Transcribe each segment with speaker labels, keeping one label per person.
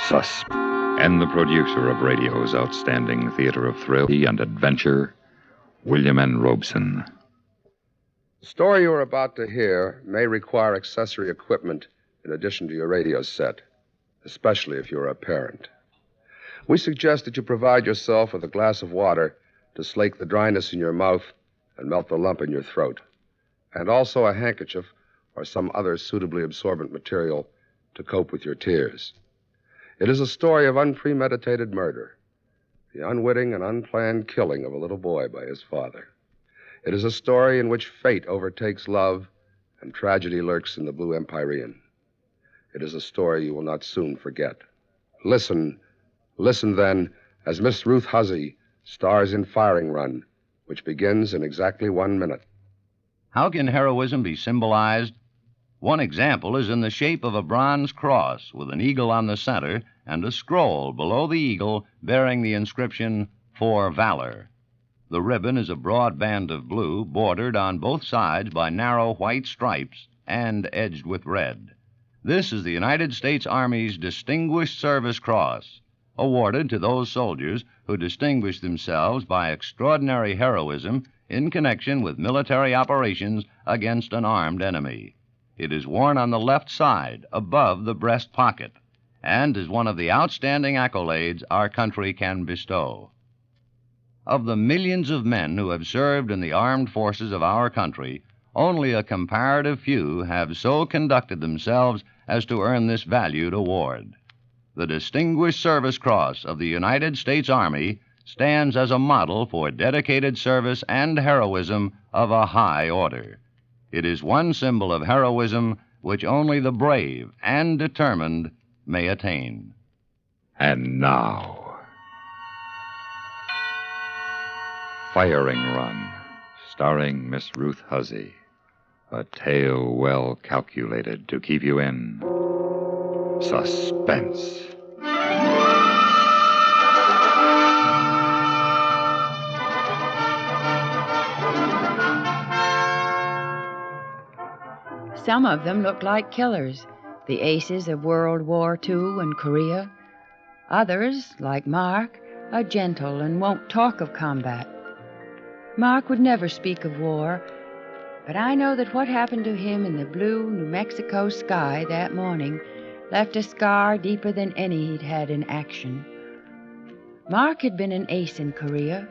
Speaker 1: Suspense. And the producer of radio's outstanding theater of thrill and adventure, William N. Robeson.
Speaker 2: The story you are about to hear may require accessory equipment in addition to your radio set, especially if you're a parent. We suggest that you provide yourself with a glass of water to slake the dryness in your mouth and melt the lump in your throat, and also a handkerchief or some other suitably absorbent material to cope with your tears. It is a story of unpremeditated murder, the unwitting and unplanned killing of a little boy by his father. It is a story in which fate overtakes love and tragedy lurks in the Blue Empyrean. It is a story you will not soon forget. Listen then, as Miss Ruth Huzzy stars in Firing Run, which begins in exactly 1 minute.
Speaker 3: How can heroism be symbolized? One example is in the shape of a bronze cross with an eagle on the center and a scroll below the eagle bearing the inscription, For Valor. The ribbon is a broad band of blue bordered on both sides by narrow white stripes and edged with red. This is the United States Army's Distinguished Service Cross, awarded to those soldiers who distinguish themselves by extraordinary heroism in connection with military operations against an armed enemy. It is worn on the left side, above the breast pocket, and is one of the outstanding accolades our country can bestow. Of the millions of men who have served in the armed forces of our country, only a comparative few have so conducted themselves as to earn this valued award. The Distinguished Service Cross of the United States Army stands as a model for dedicated service and heroism of a high order. It is one symbol of heroism which only the brave and determined may attain.
Speaker 1: And now, Firing Run, starring Miss Ruth Huzzy. A tale well calculated to keep you in suspense.
Speaker 4: Some of them looked like killers, the aces of World War II and Korea. Others, like Mark, are gentle and won't talk of combat. Mark would never speak of war, but I know that what happened to him in the blue New Mexico sky that morning left a scar deeper than any he'd had in action. Mark had been an ace in Korea,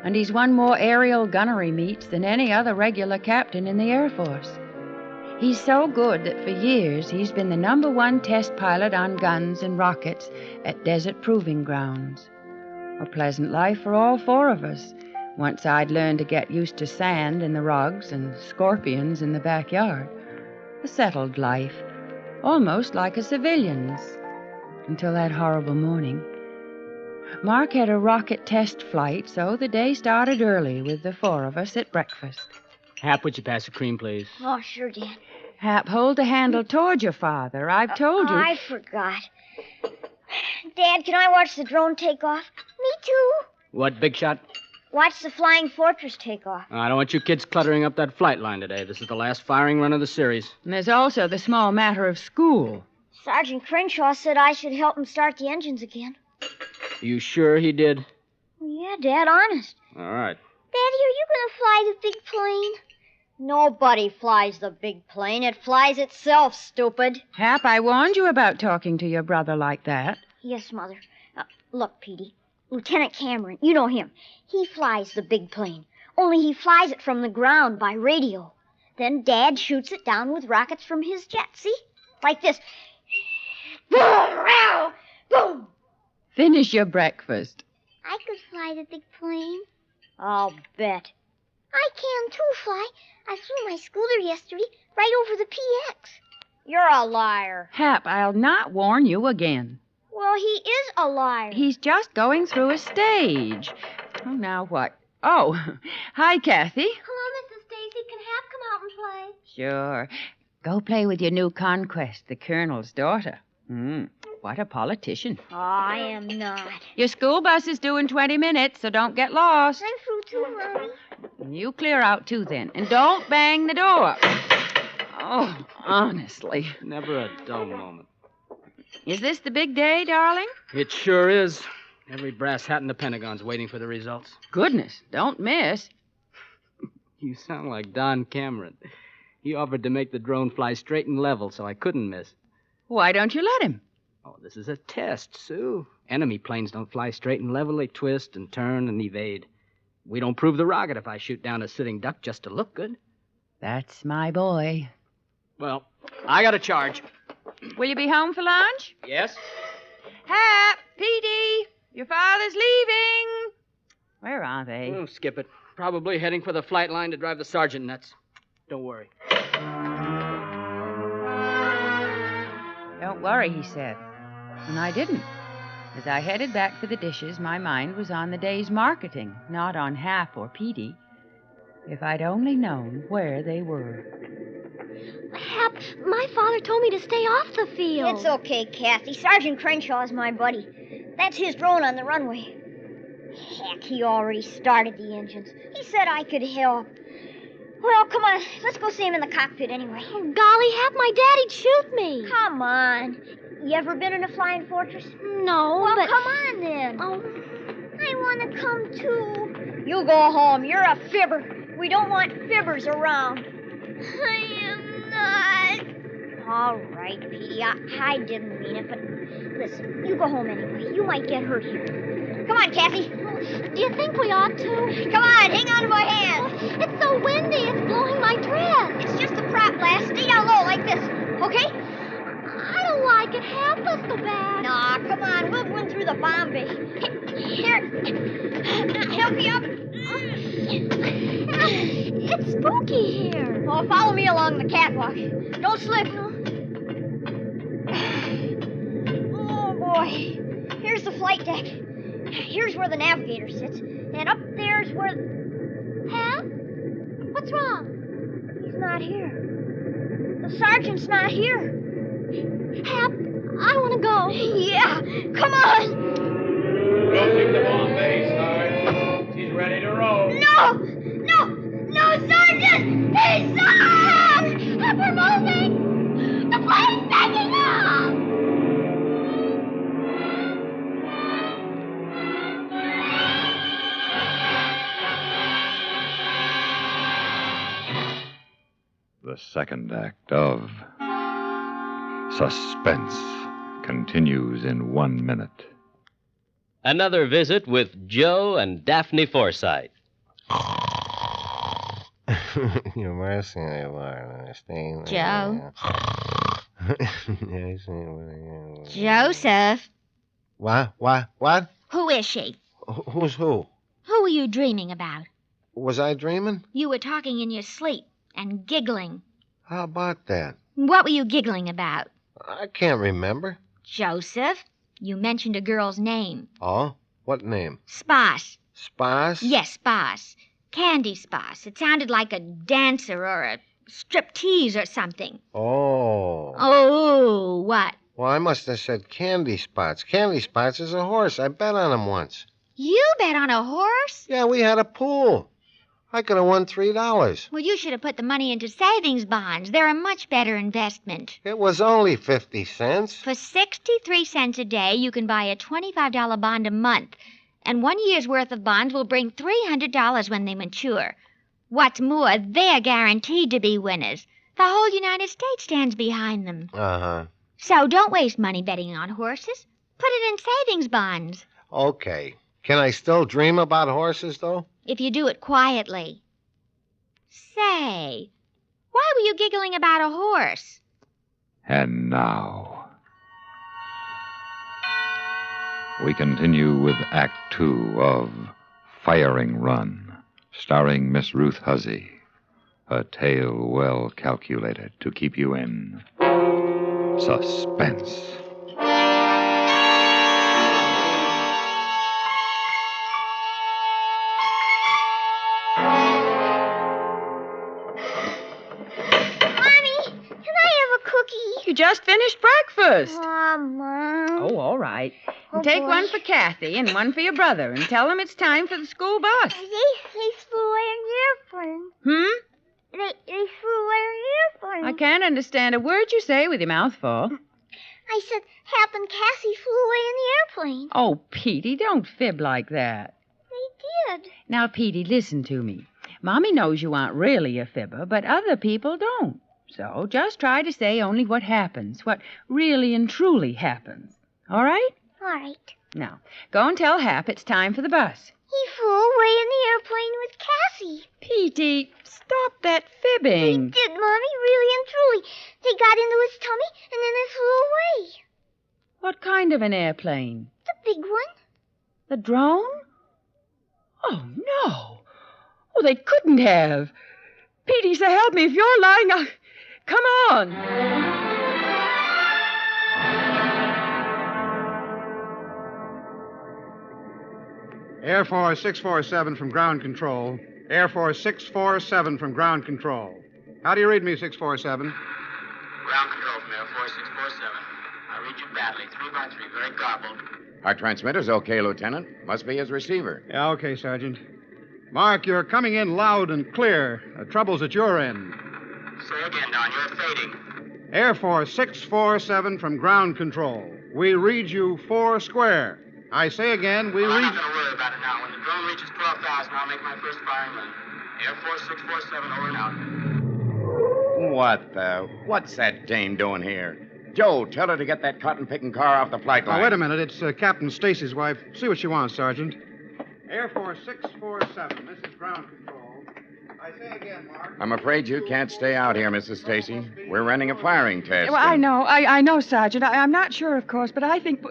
Speaker 4: and he's won more aerial gunnery meets than any other regular captain in the Air Force. He's so good that for years he's been the #1 test pilot on guns and rockets at desert proving grounds. A pleasant life for all 4 of us, once I'd learned to get used to sand in the rugs and scorpions in the backyard. A settled life, almost like a civilian's, until that horrible morning. Mark had a rocket test flight, so the day started early with the 4 of us at breakfast.
Speaker 5: Hap, would you pass the cream, please?
Speaker 6: Oh, sure, Dad.
Speaker 4: Hap, hold the handle toward your father. I've told you.
Speaker 6: I forgot. Dad, can I watch the drone take off? Me too.
Speaker 5: What, Big Shot?
Speaker 6: Watch the Flying Fortress take off.
Speaker 5: I don't want you kids cluttering up that flight line today. This is the last firing run of the series.
Speaker 4: And there's also the small matter of school.
Speaker 6: Sergeant Crenshaw said I should help him start the engines again.
Speaker 5: You sure he did?
Speaker 6: Yeah, Dad, honest.
Speaker 5: All right.
Speaker 6: Daddy, are you going to fly the big plane? Nobody flies the big plane. It flies itself, stupid.
Speaker 4: Hap, I warned you about talking to your brother like that.
Speaker 6: Yes, Mother. Look, Petey. Lieutenant Cameron, you know him. He flies the big plane. Only he flies it from the ground by radio. Then Dad shoots it down with rockets from his jet, see? Like this. Boom, row, boom.
Speaker 4: Finish your breakfast.
Speaker 6: I could fly the big plane. I'll bet. I can, too, Fly. I flew my scooter yesterday right over the PX. You're a liar.
Speaker 4: Hap, I'll not warn you again.
Speaker 6: Well, he is a liar.
Speaker 4: He's just going through a stage. Oh, now what? Oh, hi, Kathy.
Speaker 6: Hello, Mrs. Stacy. Can Hap come out and play?
Speaker 4: Sure. Go play with your new conquest, the Colonel's daughter. What a politician.
Speaker 6: I am not.
Speaker 4: Your school bus is due in 20 minutes, so don't get lost.
Speaker 6: I'm through too, Mommy.
Speaker 4: You clear out, too, then. And don't bang the door. Oh, honestly.
Speaker 5: Never a dull moment.
Speaker 4: Is this the big day, darling?
Speaker 5: It sure is. Every brass hat in the Pentagon's waiting for the results.
Speaker 4: Goodness, don't miss.
Speaker 5: You sound like Don Cameron. He offered to make the drone fly straight and level, so I couldn't miss.
Speaker 4: Why don't you let him?
Speaker 5: Oh, this is a test, Sue. Enemy planes don't fly straight and level. They twist and turn and evade. We don't prove the rocket if I shoot down a sitting duck just to look good.
Speaker 4: That's my boy.
Speaker 5: Well, I got a charge.
Speaker 4: Will you be home for lunch?
Speaker 5: Yes?
Speaker 4: Hap, Petey, your father's leaving. Where are they?
Speaker 5: Oh, skip it. Probably heading for the flight line to drive the sergeant nuts. Don't worry.
Speaker 4: Don't worry, he said. And I didn't. As I headed back for the dishes, my mind was on the day's marketing, not on Hap or Petey. If I'd only known where they were.
Speaker 7: Hap, my father told me to stay off the field.
Speaker 6: It's okay, Kathy. Sergeant Crenshaw is my buddy. That's his drone on the runway. Heck, he already started the engines. He said I could help. Well, come on. Let's go see him in the cockpit anyway.
Speaker 7: Oh, golly, Hap, my daddy'd shoot me.
Speaker 6: Come on. You ever been in a flying fortress?
Speaker 7: No,
Speaker 6: Well,
Speaker 7: but...
Speaker 6: come on then.
Speaker 7: Oh,
Speaker 6: I want to come too. You go home. You're a fibber. We don't want fibbers around. I am not. All right, Petey. I didn't mean it, but listen, you go home anyway. You might get hurt here. Come on, Kathy.
Speaker 7: do you think we ought to?
Speaker 6: Come on, hang on to my hand.
Speaker 7: It's so windy, it's blowing my dress.
Speaker 6: It's just a prop blast. Stay down low like this, okay?
Speaker 7: I don't like it, Hap. Let's go back.
Speaker 6: Nah, come on. We'll run through the bomb bay. Here. Help me up.
Speaker 7: It's spooky here.
Speaker 6: Oh, follow me along the catwalk. Don't slip. Oh, boy. Here's the flight deck. Here's where the navigator sits. And up there's where...
Speaker 7: Hap? What's wrong?
Speaker 6: He's not here. The sergeant's not here.
Speaker 7: Hap, I want to go.
Speaker 6: Yeah, come on.
Speaker 8: Closing the bomb bay, Sarge. She's ready to roll.
Speaker 6: No, Sergeant! He's up!
Speaker 7: Hap, we're moving. The plane's taking off.
Speaker 1: The second act of Suspense continues in 1 minute.
Speaker 9: Another visit with Joe and Daphne Forsythe.
Speaker 10: You're mercy, Lord.
Speaker 7: Joe?
Speaker 10: Joseph.
Speaker 7: Joseph,
Speaker 10: What?
Speaker 7: who is she?
Speaker 10: Who's who?
Speaker 7: Who were you dreaming about?
Speaker 10: Was I dreaming?
Speaker 7: You were talking in your sleep and giggling.
Speaker 10: How about that?
Speaker 7: What were you giggling about?
Speaker 10: I can't remember.
Speaker 7: Joseph, you mentioned a girl's name.
Speaker 10: Oh? What name?
Speaker 7: Spas.
Speaker 10: Spas?
Speaker 7: Yes, Spas. Candy Spas. It sounded like a dancer or a striptease or something.
Speaker 10: Oh.
Speaker 7: Oh, what?
Speaker 10: Well, I must have said Candy Spots. Candy Spots is a horse. I bet on him once.
Speaker 7: You bet on a horse?
Speaker 10: Yeah, we had a pool. I could have won $3.
Speaker 7: Well, you should have put the money into savings bonds. They're a much better investment.
Speaker 10: It was only 50 cents.
Speaker 7: For 63 cents a day, you can buy a $25 bond a month. And 1 year's worth of bonds will bring $300 when they mature. What's more, they're guaranteed to be winners. The whole United States stands behind them.
Speaker 10: Uh-huh.
Speaker 7: So don't waste money betting on horses. Put it in savings bonds.
Speaker 10: Okay. Can I still dream about horses, though?
Speaker 7: If you do it quietly. Say, why were you giggling about a horse?
Speaker 1: And now, we continue with Act 2 of Firing Run, starring Miss Ruth Huzzy. A tale well calculated to keep you in suspense.
Speaker 4: You just finished breakfast.
Speaker 6: Mom.
Speaker 4: Oh, all right.
Speaker 6: Oh,
Speaker 4: And take
Speaker 6: boy.
Speaker 4: one for Kathy and one for your brother and tell them it's time for the school bus.
Speaker 6: They flew an airplane.
Speaker 4: Hmm?
Speaker 6: They flew an airplane.
Speaker 4: I can't understand a word you say with your mouth full.
Speaker 6: I said Hap and Cassie flew away in the airplane.
Speaker 4: Oh, Petey, don't fib like that.
Speaker 6: They did.
Speaker 4: Now, Petey, listen to me. Mommy knows you aren't really a fibber, but other people don't. So just try to say only what happens, what really and truly happens. All right?
Speaker 6: All right.
Speaker 4: Now, go and tell Hap it's time for the bus.
Speaker 6: He flew away in the airplane with Cassie.
Speaker 4: Petey, stop that fibbing.
Speaker 6: They did, Mommy, really and truly. They got into his tummy, and then they flew away.
Speaker 4: What kind of an airplane?
Speaker 6: The big one.
Speaker 4: The drone? Oh, no. Oh, they couldn't have. Petey, so help me if you're lying. Come on.
Speaker 11: Air Force 647 from ground control. Air Force 647 from ground control. How do you read me, 647?
Speaker 12: Ground control from Air Force 647. I read you badly. 3 by 3, very garbled.
Speaker 13: Our transmitter's okay, Lieutenant. Must be his receiver.
Speaker 11: Yeah, okay, Sergeant. Mark, you're coming in loud and clear. The trouble's at your end.
Speaker 12: Say again, Don. You're fading.
Speaker 11: Air Force 647 from ground control. We read you 4 square. I say again, we
Speaker 12: I'm
Speaker 11: read...
Speaker 12: not going to worry about it now. When the drone reaches 12,000, I'll make my first firing run. Air Force 647, over and out.
Speaker 13: What the... What's that dame doing here? Joe, tell her to get that cotton-picking car off the flight line.
Speaker 11: Oh, wait a minute. It's Captain Stacy's wife. See what she wants, Sergeant. Air Force 647. This is ground control. I say again, Mark.
Speaker 13: I'm afraid you can't stay out here, Mrs. Stacy. We're running a firing test.
Speaker 4: Well, I know. I know, Sergeant. I'm not sure, of course, but I think...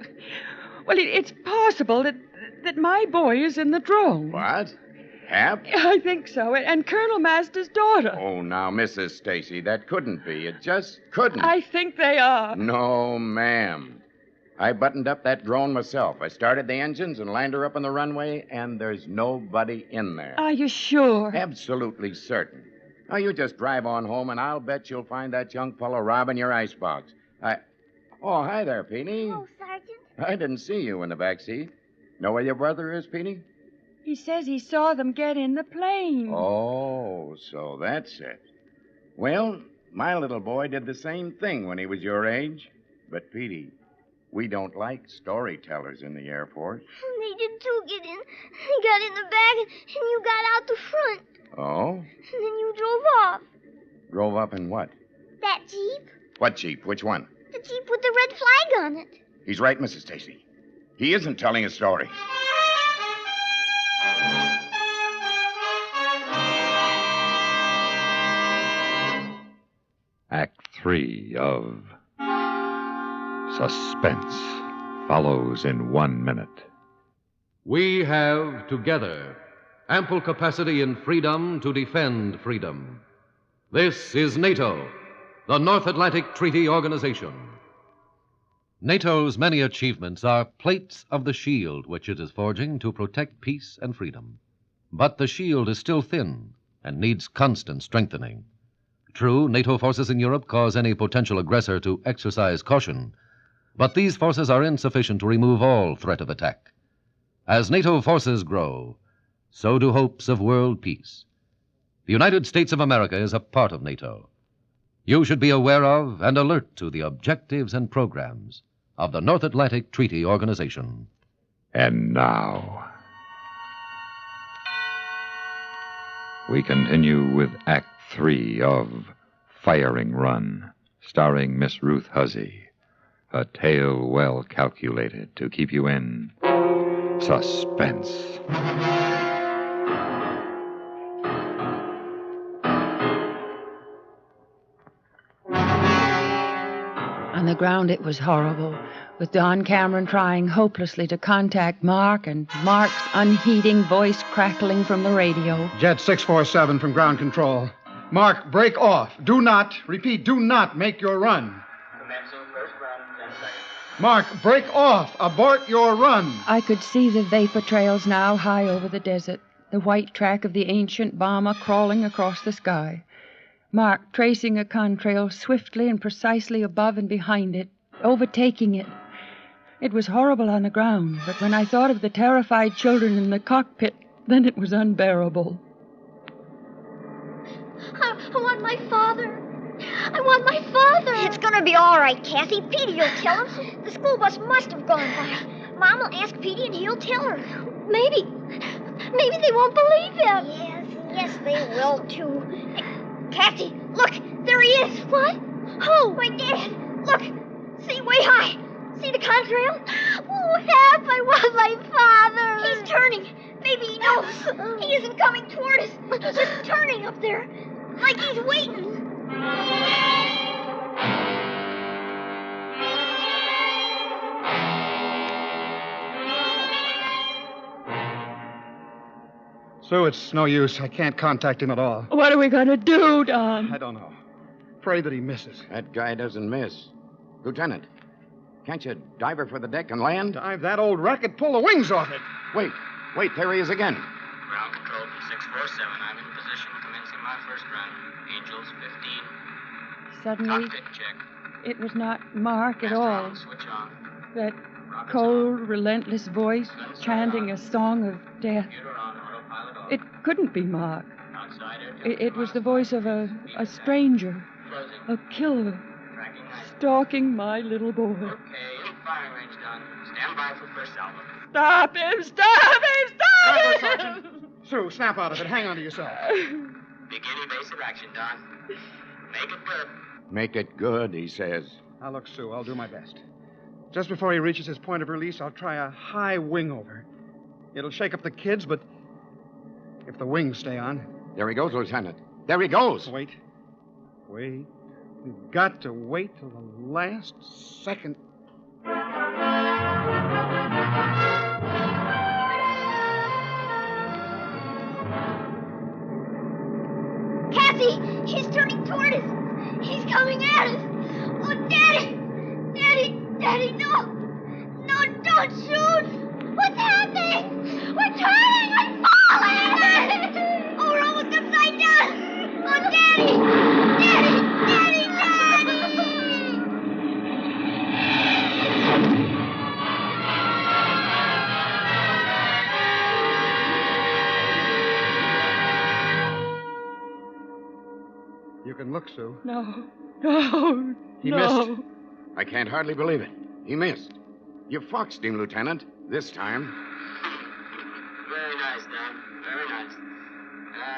Speaker 4: Well, it's possible that my boy is in the drone.
Speaker 13: What? Hap?
Speaker 4: I think so. And Colonel Master's daughter.
Speaker 13: Oh, now, Mrs. Stacy, that couldn't be. It just couldn't.
Speaker 4: I think they are.
Speaker 13: No, ma'am. I buttoned up that drone myself. I started the engines and lined her up on the runway, and there's nobody in there.
Speaker 4: Are you sure?
Speaker 13: Absolutely certain. Now, you just drive on home, and I'll bet you'll find that young fellow robbing your icebox. Oh, hi there, Peony.
Speaker 6: Oh, Sergeant.
Speaker 13: I didn't see you in the back seat. Know where your brother is, Peony?
Speaker 4: He says he saw them get in the plane.
Speaker 13: Oh, so that's it. Well, my little boy did the same thing when he was your age. But, Petey, we don't like storytellers in the Air Force.
Speaker 6: They did too get in. They got in the back, and you got out the front.
Speaker 13: Oh?
Speaker 6: And then you drove off.
Speaker 13: Drove up in what?
Speaker 6: That Jeep.
Speaker 13: What Jeep? Which one?
Speaker 6: The Jeep with the red flag on it.
Speaker 13: He's right, Mrs. Stacy. He isn't telling a story.
Speaker 1: Act 3 of Suspense follows in 1 minute.
Speaker 14: We have, together, ample capacity and freedom to defend freedom. This is NATO, the North Atlantic Treaty Organization. NATO's many achievements are plates of the shield which it is forging to protect peace and freedom. But the shield is still thin and needs constant strengthening. True, NATO forces in Europe cause any potential aggressor to exercise caution, but these forces are insufficient to remove all threat of attack. As NATO forces grow, so do hopes of world peace. The United States of America is a part of NATO. You should be aware of and alert to the objectives and programs of the North Atlantic Treaty Organization.
Speaker 1: And now, we continue with Act 3 of Firing Run, starring Miss Ruth Huzzy. A tale well calculated to keep you in suspense.
Speaker 4: On the ground, it was horrible, with Don Cameron trying hopelessly to contact Mark, and Mark's unheeding voice crackling from the radio.
Speaker 11: Jet 647 from ground control. Mark, break off. Do not, repeat, do not make your run.
Speaker 12: Commencing first run in 10 seconds.
Speaker 11: Mark, break off. Abort your run.
Speaker 4: I could see the vapor trails now high over the desert, the white track of the ancient bomber crawling across the sky. Mark tracing a contrail swiftly and precisely above and behind it, overtaking it. It was horrible on the ground, but when I thought of the terrified children in the cockpit, then it was unbearable.
Speaker 6: I want my father. I want my father.
Speaker 15: It's gonna
Speaker 6: gonna be all right, Cassie. Petey will tell him. The school bus must have gone by. Mom will ask Petey and he'll tell her. Maybe they won't believe him. Yes, they will, too. Hey, Cassie, look, there he is. What? Oh, my dad. Look, see, way high. See the contrail? Oh, Hap, I want my father. He's turning. Maybe he knows. He isn't coming toward us. He's just turning up there, like he's waiting.
Speaker 11: Sue, it's no use. I can't contact him at all.
Speaker 4: What are we going to do, Don?
Speaker 11: I don't know. Pray that he misses.
Speaker 13: That guy doesn't miss. Lieutenant, can't you dive her for the deck and land?
Speaker 11: Dive that old rocket, pull the wings off it.
Speaker 13: Wait, there he is again.
Speaker 12: Ground control from 647. I'm in position, commencing my first run. Angels 15.
Speaker 4: Suddenly,
Speaker 12: Cockpit check.
Speaker 4: it was not Mark at all.
Speaker 12: Master switch on.
Speaker 4: That
Speaker 12: Rockets
Speaker 4: cold,
Speaker 12: on.
Speaker 4: relentless voice chanting a song of death.
Speaker 12: Computer on, autopilot off.
Speaker 4: It couldn't be Mark.
Speaker 12: Outside air
Speaker 4: It was the voice of a stranger,
Speaker 12: closing.
Speaker 4: a killer,
Speaker 12: Tracking night.
Speaker 4: stalking my little boy.
Speaker 12: Okay, firing range done. Stand by for first salvo.
Speaker 4: Stop him! Stop him!
Speaker 11: Right,
Speaker 4: Stop him!
Speaker 11: Sergeant. Sue, snap out of it. Hang on to yourself.
Speaker 12: Begin evasive action, Don. Make it good.
Speaker 13: Make it good, he says.
Speaker 11: Now, look, Sue, I'll do my best. Just before he reaches his point of release, I'll try a high wing over. It'll shake up the kids, but if the wings stay on...
Speaker 13: There he goes, Lieutenant. There he goes.
Speaker 11: Wait. We've got to wait till the last second.
Speaker 6: Cassie, he's turning toward us. He's coming at us. Oh, Daddy! Daddy, no! No, don't shoot! What's happening? We're turning! We're falling! Oh, we're almost upside down! Oh, Daddy! Daddy!
Speaker 11: You can look, Sue.
Speaker 4: No.
Speaker 11: He missed.
Speaker 13: I can't hardly believe it. He missed. You foxed him, Lieutenant. This time.
Speaker 12: Very nice, Don. Very nice.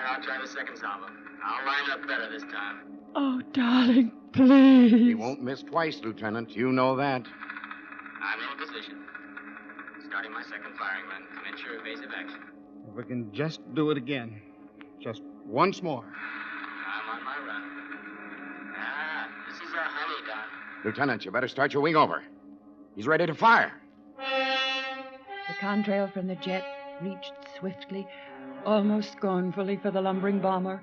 Speaker 12: I'll try the second salvo. I'll line up better this time.
Speaker 4: Oh, darling, please.
Speaker 13: He won't miss twice, Lieutenant. You know that.
Speaker 12: I'm in position. Starting my second firing run. Commence your evasive action.
Speaker 11: If we can just do it again. Just once more.
Speaker 12: I'm on my run. This is a honey, Don.
Speaker 13: Lieutenant, you better start your wing over. He's ready to fire.
Speaker 4: The contrail from the jet reached swiftly, almost scornfully for the lumbering bomber.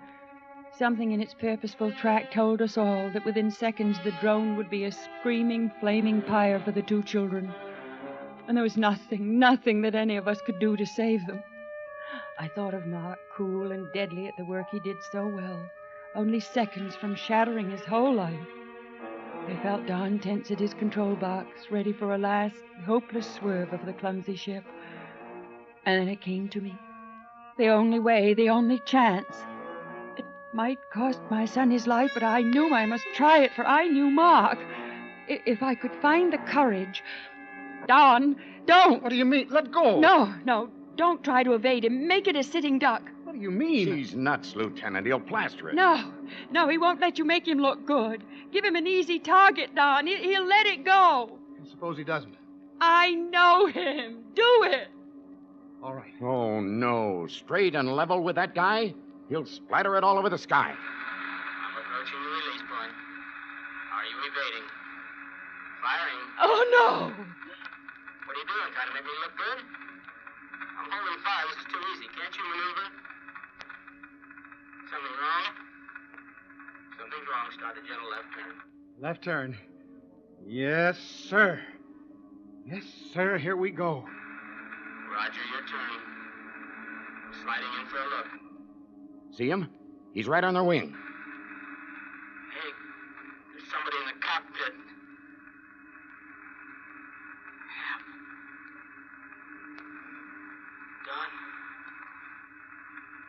Speaker 4: Something in its purposeful track told us all that within seconds the drone would be a screaming, flaming pyre for the two children. And there was nothing that any of us could do to save them. I thought of Mark, cool and deadly at the work he did so well, only seconds from shattering his whole life. I felt Don tense at his control box, ready for a last, hopeless swerve of the clumsy ship. And then it came to me. The only way, the only chance. It might cost my son his life, but I knew I must try it, for I knew Mark. If I could find the courage... Don, don't!
Speaker 11: What do you mean? Let go!
Speaker 4: No, don't try to evade him. Make it a sitting duck.
Speaker 11: What do you mean?
Speaker 13: She's nuts, Lieutenant. He'll plaster it.
Speaker 4: No, he won't let you make him look good. Give him an easy target, Don. He'll let it go.
Speaker 11: Suppose he doesn't.
Speaker 4: I know him. Do it.
Speaker 11: All right.
Speaker 13: Oh, no. Straight and level with that guy? He'll splatter it all over the sky.
Speaker 12: I'm approaching the release point. Are you evading? Firing.
Speaker 4: Oh, no.
Speaker 12: What are you doing? Trying to make me look good? I'm holding fire. This is too easy. Can't you maneuver? Something wrong? Something's wrong. Start a gentle left turn.
Speaker 11: Left turn. Yes, sir. Yes, sir. Here we go.
Speaker 12: Roger, your turn. Sliding in for a look.
Speaker 13: See him? He's right on their wing.
Speaker 12: Hey, there's somebody in the cockpit. Hap. Don.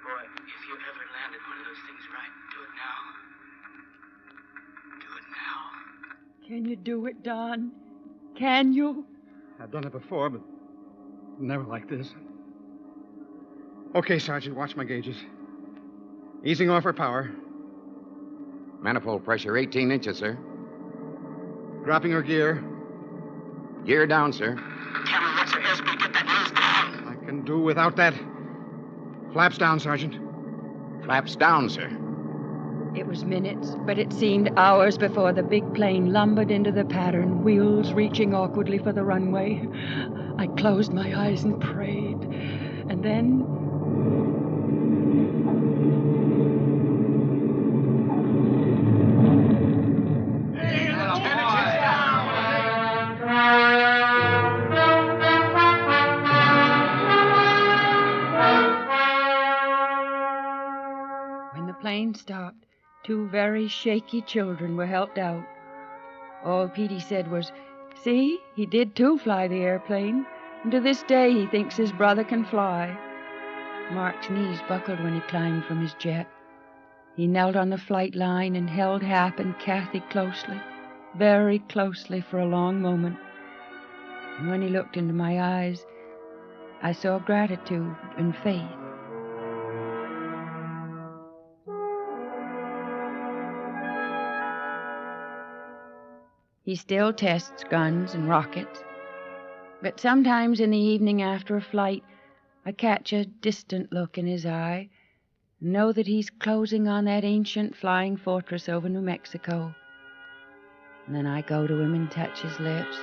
Speaker 12: Boy, if you ever landed one of those things right, do it now. Do it now.
Speaker 4: Can you do it, Don? Can you?
Speaker 11: I've done it before, but never like this. Okay, Sergeant, watch my gauges. Easing off her power.
Speaker 13: Manifold pressure 18 inches, sir.
Speaker 11: Dropping her gear.
Speaker 13: Gear down, sir.
Speaker 12: Cameron, what's your airspeed? Get that nose down.
Speaker 11: I can do without that. Flaps down, Sergeant.
Speaker 13: Flaps down, sir.
Speaker 4: It was minutes, but it seemed hours before the big plane lumbered into the pattern, wheels reaching awkwardly for the runway. I closed my eyes and prayed. And then... When the plane stopped, 2 very shaky children were helped out. All Petey said was, "See, he did too fly the airplane, and to this day he thinks his brother can fly." Mark's knees buckled when he climbed from his jet. He knelt on the flight line and held Hap and Kathy closely, very closely for a long moment. And when he looked into my eyes, I saw gratitude and faith. He still tests guns and rockets. But sometimes in the evening after a flight, I catch a distant look in his eye and know that he's closing on that ancient flying fortress over New Mexico. And then I go to him and touch his lips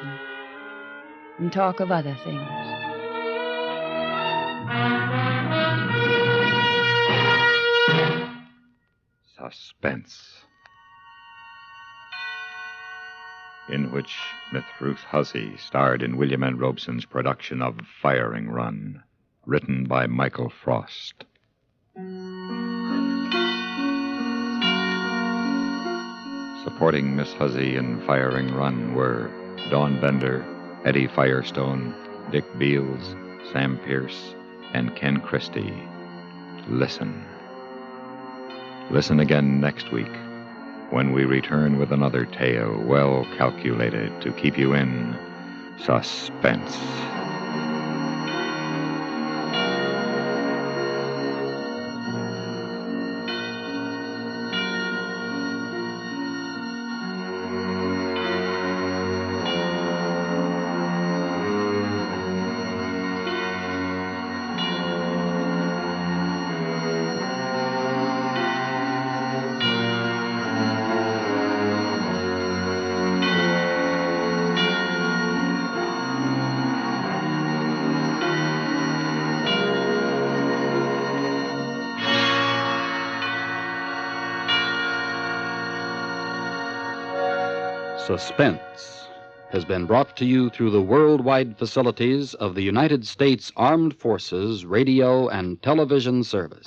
Speaker 4: and talk of other things.
Speaker 1: Suspense, in which Miss Ruth Hussey starred in William N. Robeson's production of Firing Run, written by Michael Frost. Supporting Miss Hussey in Firing Run were Dawn Bender, Eddie Firestone, Dick Beals, Sam Pierce, and Ken Christie. Listen. Listen again next week, when we return with another tale well calculated to keep you in suspense.
Speaker 15: Suspense has been brought to you through the worldwide facilities of the United States Armed Forces Radio and Television Service.